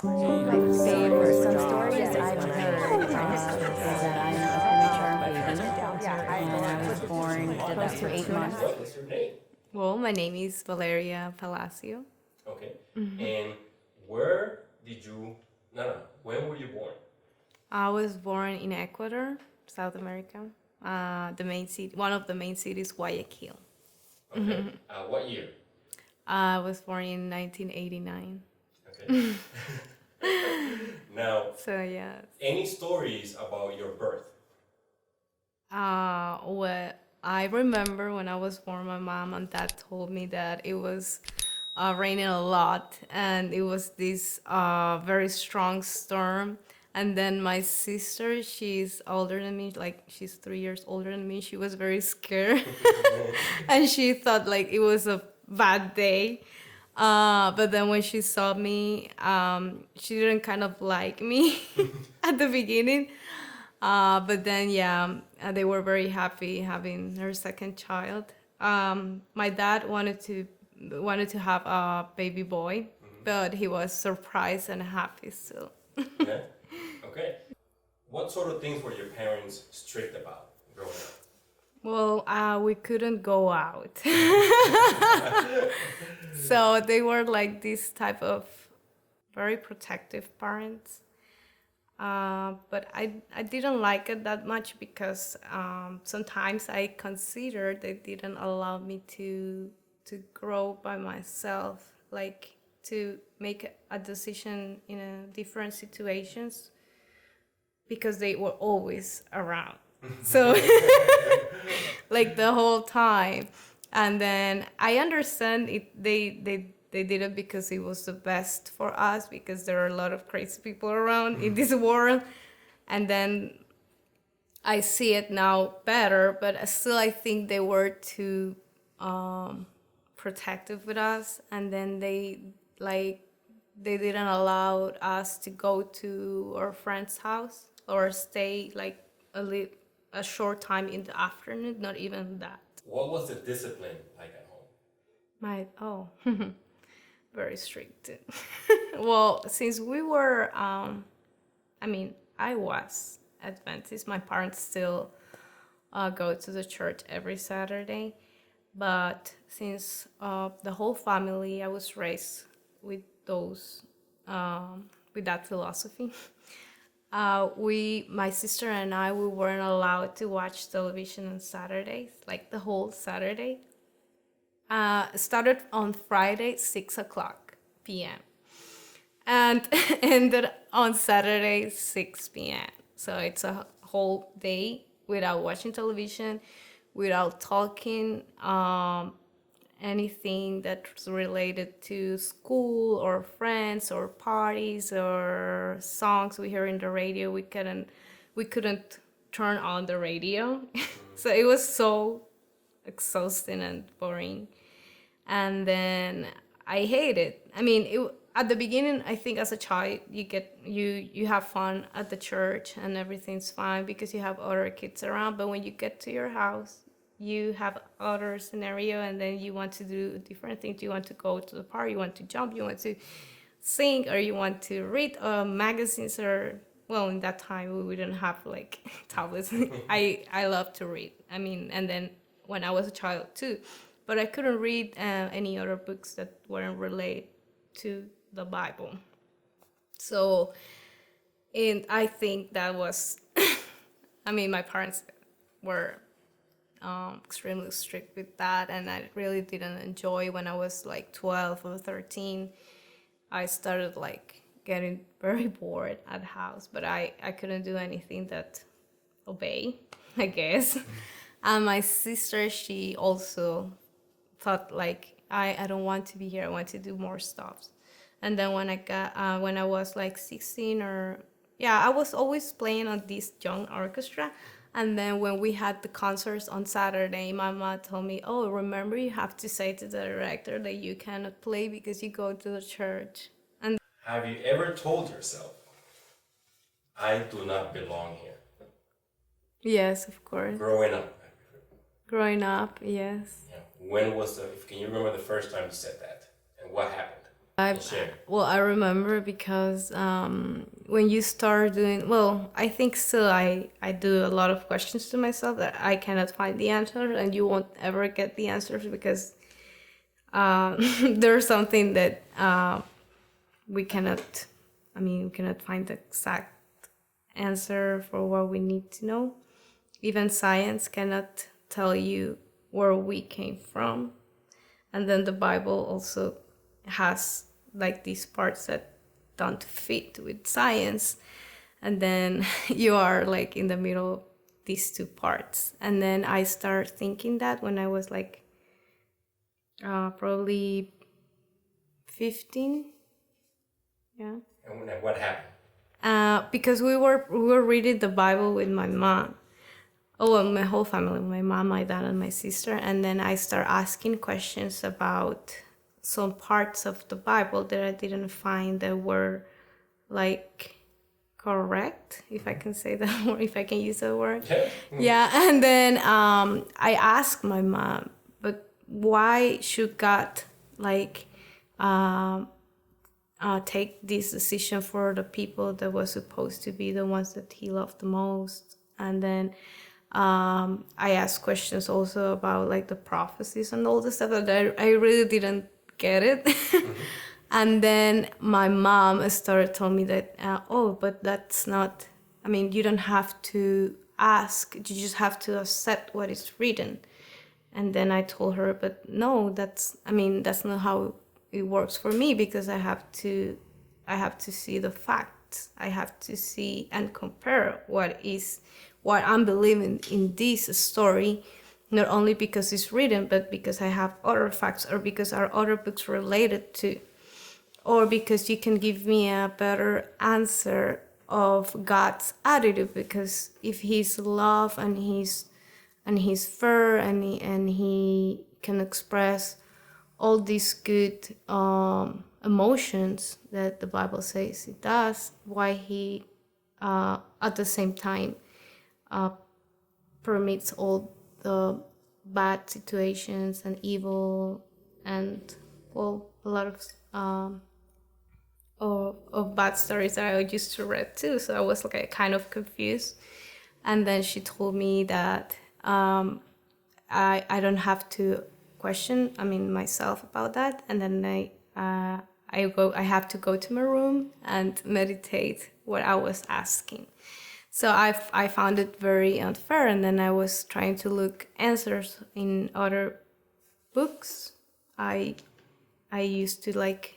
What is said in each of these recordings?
My favorite some stories I've heard is that I'm a premature baby and I was born close to 8 months. What's your name? Well, my name is Valeria Palacios. Okay. And where did you, no, when were you born? I was born in Ecuador, South America. The main city, one of the main cities, Guayaquil. Okay. What year? I was born in 1989. Okay. Now, So yeah. any stories about your birth? Well, I remember when I was born, my mom and dad told me that it was raining a lot and it was this very strong storm. And then my sister, she's older than me, like she's 3 years older than me. She was very scared and she thought like it was a bad day. But then when she saw me, she didn't kind of like me at the beginning. But then, yeah, they were very happy having her second child. My dad wanted to have a baby boy, but he was surprised and happy still. Yeah. Okay. What sort of things were your parents strict about growing up? Well, we couldn't go out. So they were like this type of very protective parents. But I didn't like it that much because sometimes I considered they didn't allow me to grow by myself, like to make a decision in different situations because they were always around. So like the whole time. And then I understand it they did it because it was the best for us because there are a lot of crazy people around in this world. And then I see it now better, but still I think they were too protective with us. And then they didn't allow us to go to our friend's house or stay like a short time in the afternoon, not even that. What was the discipline like at home? Very strict. Well, since we were, I was Adventist. My parents still go to the church every Saturday. But since the whole family, I was raised with with that philosophy. My sister and I, we weren't allowed to watch television on Saturdays, like the whole Saturday. Started on Friday, 6 o'clock p.m. and ended on Saturday, 6 p.m. So it's a whole day without watching television, without talking anything that's related to school or friends or parties or songs we hear in the radio. We couldn't turn on the radio. So it was so exhausting and boring. And then I hate it. At the beginning, I think as a child, you have fun at the church and everything's fine because you have other kids around. But when you get to your house, you have other scenario, and then you want to do different things. You want to go to the park, you want to jump, you want to sing, or you want to read magazines. Or well, in that time we didn't have like tablets. I love to read. And then when I was a child too, but I couldn't read any other books that weren't related to the Bible. So, and I think that was, my parents were extremely strict with that, and I really didn't enjoy. When I was like 12 or 13, I started like getting very bored at the house, but I couldn't do anything that obey, I guess. And my sister, she also thought like, I don't want to be here, I want to do more stuff. And then when I was like 16 I was always playing on this young orchestra. And then when we had the concerts on Saturday, my mom told me, oh, remember you have to say to the director that you cannot play because you go to the church. And Have you ever told yourself, I do not belong here? yes, of course. Growing up. Growing up, yes. Yeah. Can you remember the first time you said that? And what happened? Share. Well, I remember because when you start doing, well, I think still I do a lot of questions to myself that I cannot find the answer, and you won't ever get the answers because there's something that we cannot, we cannot find the exact answer for what we need to know. Even science cannot tell you where we came from. And then the Bible also has like these parts that don't fit with science. And then you are like in the middle of these two parts. And then I start thinking that when I was like probably 15. Yeah. And what happened? Because we were reading the Bible with my mom. Oh, well, my whole family, my mom, my dad, and my sister. And then I start asking questions about some parts of the Bible that I didn't find that were like correct, if I can say that word, if I can use that word. Yeah. Yeah, and then I asked my mom, but why should God like take this decision for the people that was supposed to be the ones that he loved the most? And then I asked questions also about like the prophecies and all the stuff that I really didn't get it. And then my mom started telling me that, but that's not, you don't have to ask, you just have to accept what is written. And then I told her, but no, that's not how it works for me, because I have to see the facts. I have to see and compare what I'm believing in this story, not only because it's written, but because I have other facts, or because there are other books related to, or because you can give me a better answer of God's attitude, because if He's love and He's fair and he can express all these good emotions that the Bible says it does, why He at the same time permits all the bad situations and evil and, well, a lot of bad stories that I used to read too. So I was like kind of confused. And then she told me that I don't have to question myself about that. And then I have to go to my room and meditate what I was asking. So I found it very unfair, and then I was trying to look answers in other books. I used to like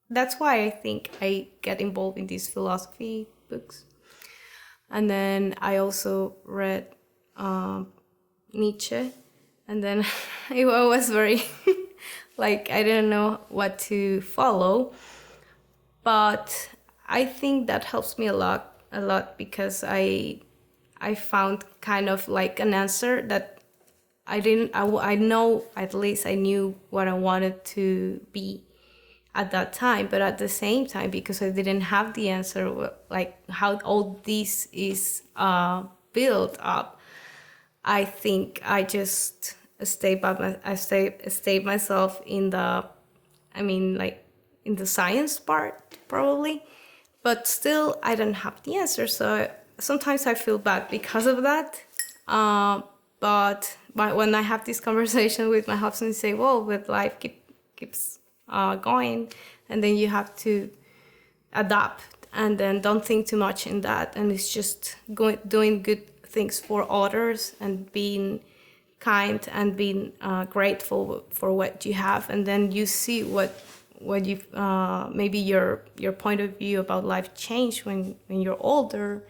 that's why I think I get involved in these philosophy books. And then I also read Nietzsche, and then it was very like I didn't know what to follow, but I think that helps me a lot because I found kind of like an answer that I know, at least I knew what I wanted to be at that time, but at the same time, because I didn't have the answer, like how all this is built up, I think I just stayed myself in the, in the science part probably, but still I don't have the answer. So sometimes I feel bad because of that. But when I have this conversation with my husband, say, well, with life keeps going, and then you have to adapt, and then don't think too much in that, and it's just doing good things for others and being kind and being grateful for what you have, and then you see what you maybe your point of view about life change when you're older.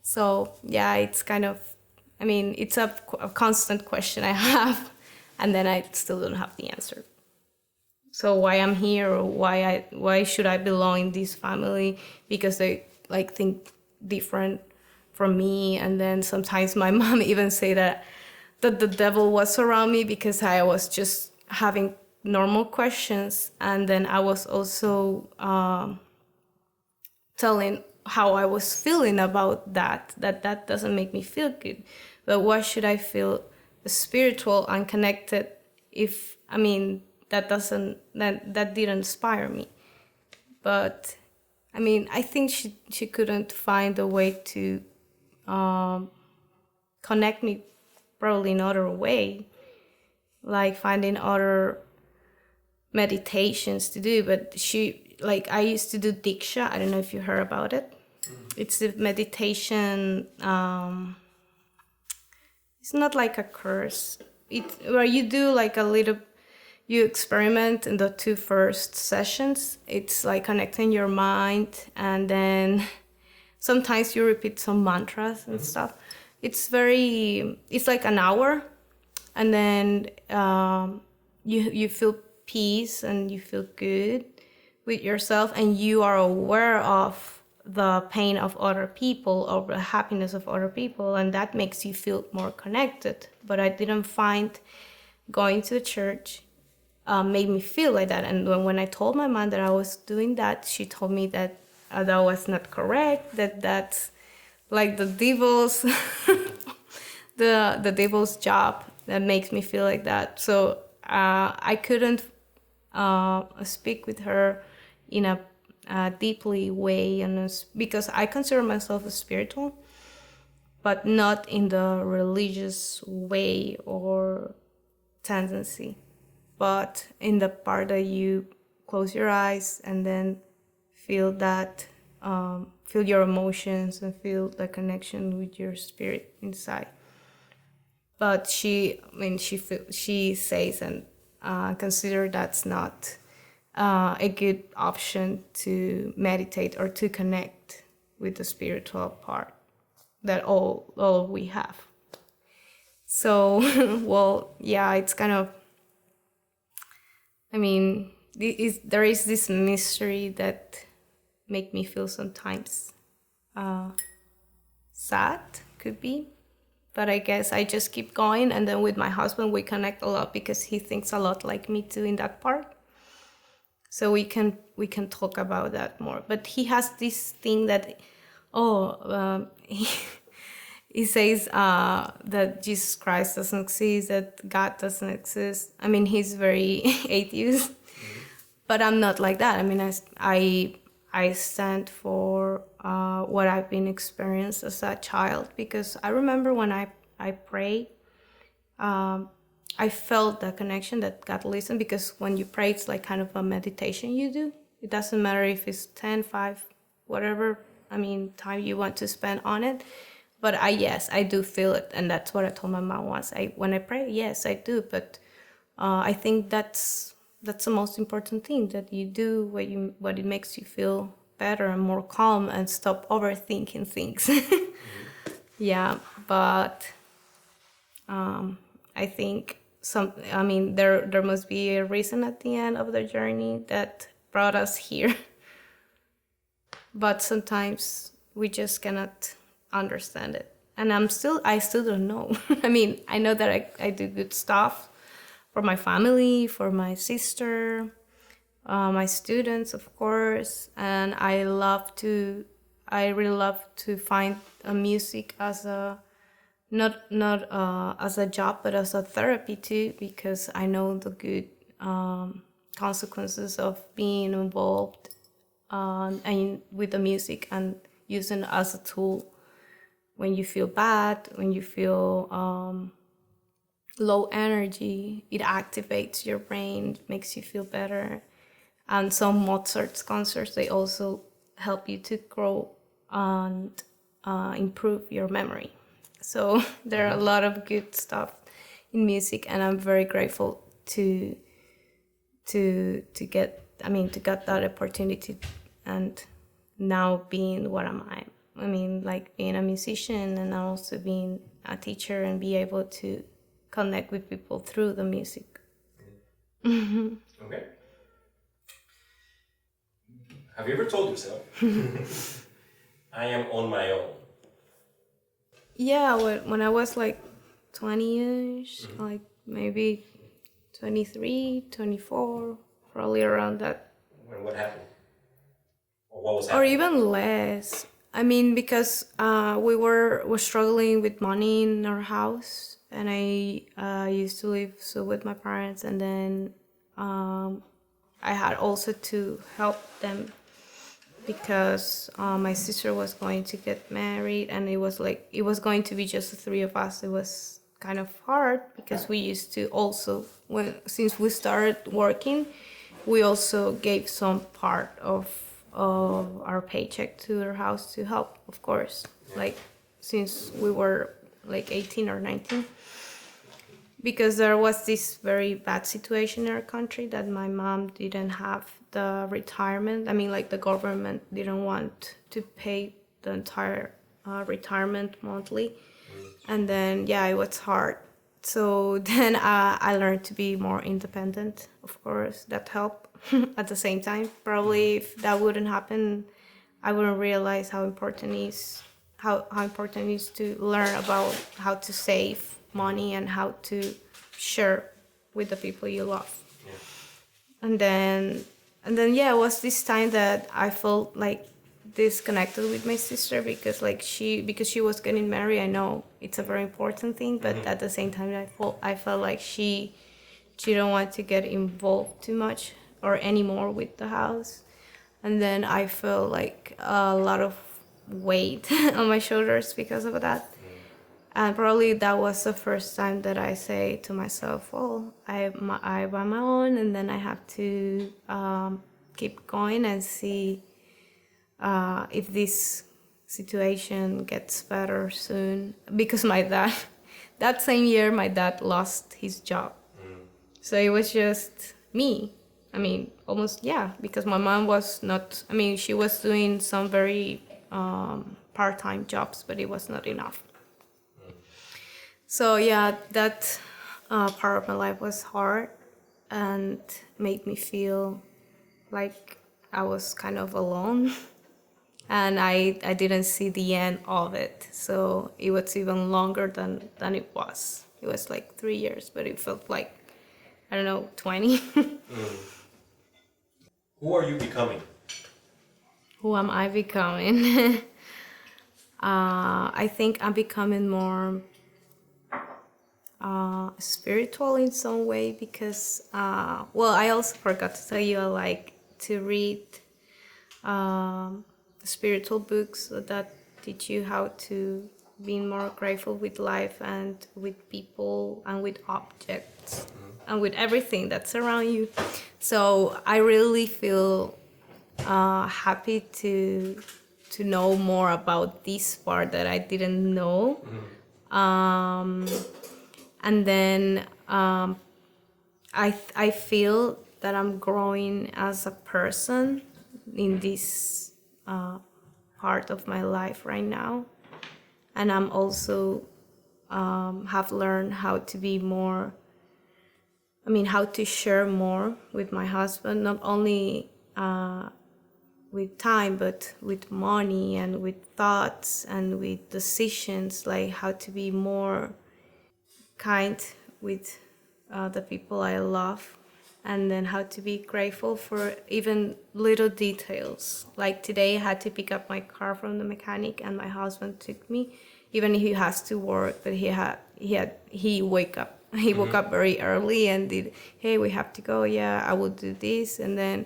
So yeah, it's kind of, it's a constant question I have, and then I still don't have the answer. So why I'm here, or why should I belong in this family? Because they like think different from me. And then sometimes my mom even say that the devil was around me because I was just having normal questions, and then I was also telling how I was feeling about that doesn't make me feel good. But why should I feel spiritual and connected if that didn't inspire me. But I mean, I think she couldn't find a way to connect me probably in other way, like finding other meditations to do. But I used to do Diksha. I don't know if you heard about it. It's a meditation. It's not like a course. Where you do like a little, you experiment in the 2 first sessions. It's like connecting your mind, and then sometimes you repeat some mantras and stuff. It's like an hour, and then you feel peace and you feel good with yourself, and you are aware of the pain of other people or the happiness of other people, and that makes you feel more connected. But I didn't find going to church made me feel like that. And when I told my mom that I was doing that, she told me that that was not correct, that's like the devil's the devil's job that makes me feel like that. So I couldn't speak with her in a deeply way, and because I consider myself a spiritual, but not in the religious way or tendency, but in the part that you close your eyes and then feel that, feel your emotions and feel the connection with your spirit inside. But she says and consider that's not a good option to meditate or to connect with the spiritual part that all we have. So, well, yeah, it's kind of, I mean, there is this mystery that make me feel sometimes sad, could be. But I guess I just keep going, and then with my husband we connect a lot because he thinks a lot like me too in that part. So we can talk about that more. But he has this thing that, he says that Jesus Christ doesn't exist, that God doesn't exist. I mean, he's very atheist, but I'm not like that. I mean, I stand for what I've been experienced as a child, because I remember when I pray, I felt the connection that God listened, because when you pray, it's like kind of a meditation you do. It doesn't matter if it's 10, 5, whatever, I mean, time you want to spend on it. But yes, I do feel it. And that's what I told my mom once. When I pray, yes, I do. But I think that's the most important thing, that you do what it makes you feel better and more calm and stop overthinking things. Yeah, but I think there must be a reason at the end of the journey that brought us here. But sometimes we just cannot understand it. And I still don't know. I mean, I know that I do good stuff for my family, for my sister, my students, of course. And I really love to find music as not as a job, but as a therapy too, because I know the good consequences of being involved and with the music and using it as a tool when you feel bad, when you feel low energy. It activates your brain, makes you feel better. And some Mozart's concerts, they also help you to grow and improve your memory. So there are a lot of good stuff in music, and I'm very grateful to get that opportunity, and now being what am I? I mean, like being a musician and also being a teacher and be able to connect with people through the music. Mm-hmm. Okay. Have you ever told yourself, I am on my own? Yeah, when I was like 20-ish, like maybe 23, 24, probably around that. What happened? Or what was happening? Or even less. I mean, because we were struggling with money in our house, and I used to live with my parents, and then I had also to help them because my sister was going to get married, and it was going to be just the three of us. It was kind of hard because we used to also, since we started working, we also gave some part of our paycheck to their house to help, of course, like since we were like 18 or 19, because there was this very bad situation in our country that my mom didn't have the retirement. I mean, like the government didn't want to pay the entire retirement monthly. And then, yeah, it was hard. So then I learned to be more independent, of course. That helped at the same time. Probably if that wouldn't happen, I wouldn't realize how important it is to learn about how to save money and how to share with the people you love. Yeah. And then yeah, it was this time that I felt like disconnected with my sister because she was getting married. I know it's a very important thing, but at the same time I felt like she didn't want to get involved too much or anymore with the house. And then I felt like a lot of weight on my shoulders because of that. And probably that was the first time that I say to myself, well, I'm on my own, and then I have to keep going and see if this situation gets better soon. Because my dad, that same year, my dad lost his job. So it was just me. I mean, almost, yeah, because my mom was not, I mean, she was doing some very part-time jobs, but it was not enough. So yeah, that part of my life was hard and made me feel like I was kind of alone. And I didn't see the end of it. So it was even longer than it was. It was like 3 years, but it felt like, I don't know, 20. Who are you becoming? Who am I becoming? I think I'm becoming more spiritual in some way because, well, I also forgot to tell you I like to read spiritual books that teach you how to be more grateful with life and with people and with objects and with everything that's around you. So I really feel happy to know more about this part that I didn't know. And then I feel that I'm growing as a person in this part of my life right now. And I'm also have learned how to be more, I mean, how to share more with my husband, not only with time, but with money and with thoughts and with decisions, like how to be more kind with the people I love, and then how to be grateful for even little details. Like today I had to pick up my car from the mechanic and my husband took me, even if he has to work, but he woke up very early and did, hey, we have to go, yeah, I will do this. And then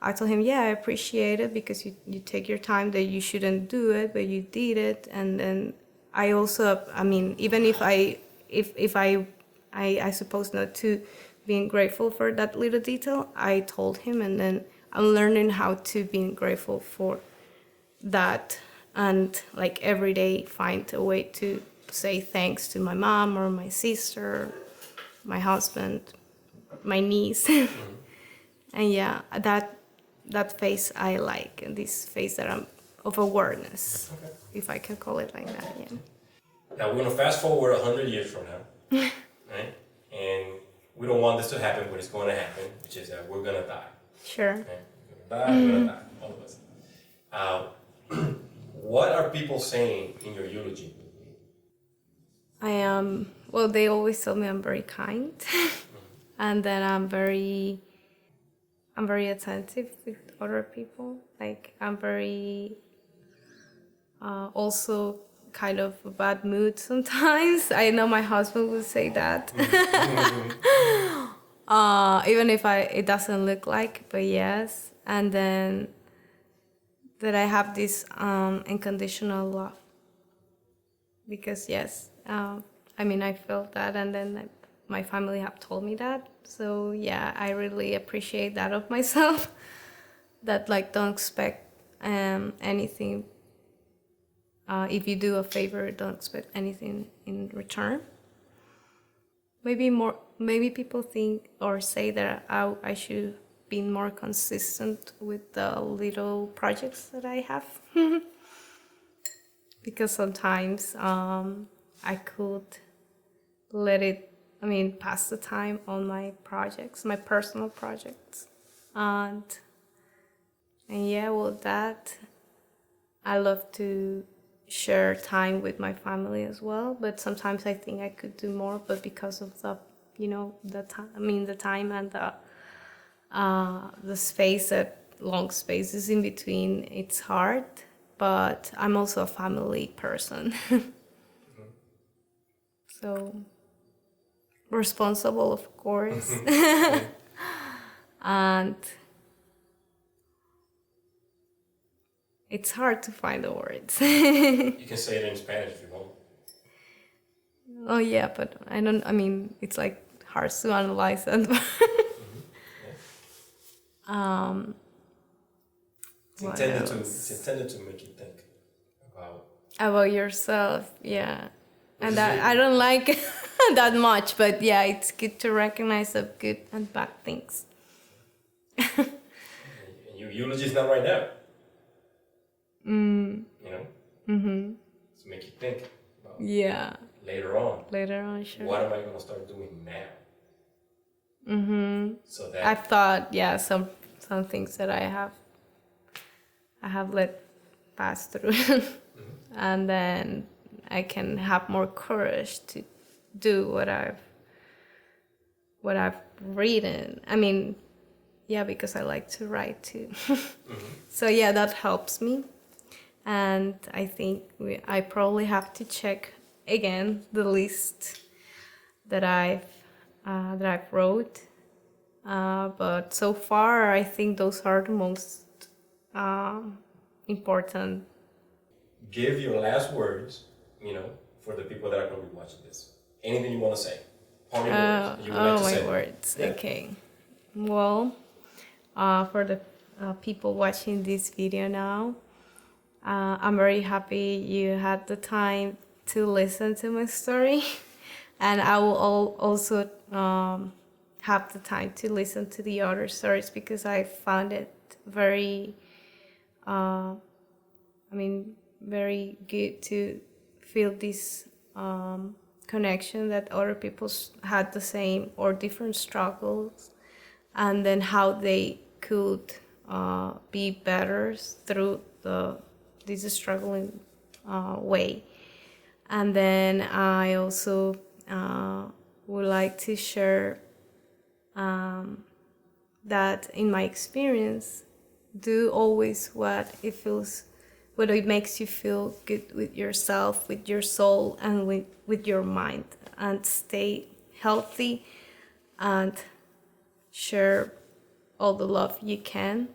I told him, yeah, I appreciate it because you take your time that you shouldn't do it, but you did it. And then I also, I mean, even if I suppose not to being grateful for that little detail, I told him, and then I'm learning how to be grateful for that, and like every day find a way to say thanks to my mom or my sister, my husband, my niece. And yeah, that phase I like, and this phase that I'm of awareness, if I can call it like that. Yeah. Now we're gonna fast forward 100 years from now, right? And we don't want this to happen, but it's going to happen, which is that we're gonna die. Sure. Okay? We're gonna die, all of us. What are people saying in your eulogy? I am, well, they always tell me I'm very kind, and that I'm very attentive with other people. Like I'm very also kind of a bad mood sometimes. I know my husband would say that. Even if it doesn't look like, but yes. And then that I have this unconditional love, because yes, I mean, I felt that, and then my family have told me that. So yeah, I really appreciate that of myself. That like don't expect anything. If you do a favor, don't expect anything in return. Maybe people think or say that I should be more consistent with the little projects that I have. Because sometimes I could let it, pass the time on my projects, my personal projects. And yeah, well, that, I love to share time with my family as well, but sometimes I think I could do more, but because of the, the time, the time and the space, that long spaces in between, it's hard. But I'm also a family person. So responsible, of course. And it's hard to find the words. You can say it in Spanish if you want. Oh yeah, but it's like hard to analyze it. It's intended to make you think about yourself, yeah. And I don't like that much, but yeah, it's good to recognize the good and bad things. And your eulogy is not right now. To make you think about later on. Sure. What am I going to start doing now? So that I've thought, some things that I have let pass through, and then I can have more courage to do what I've written. Because I like to write too. So yeah, that helps me. And I think I probably have to check again the list that I've wrote. But so far, I think those are the most important. Give your last words, for the people that are going to be watching this. Anything you want to say. Parting words you would like to say. My words. Yeah. Okay. Well, for the people watching this video now, I'm very happy you had the time to listen to my story. And I will also have the time to listen to the other stories, because I found it very, very good to feel this connection that other people had the same or different struggles, and then how they could be better through this struggling way. And then I also would like to share that in my experience, do always what it makes you feel good with yourself, with your soul, and with your mind, and stay healthy and share all the love you can,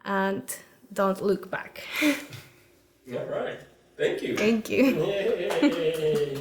and don't look back. All right. Thank you. Thank you. Yay.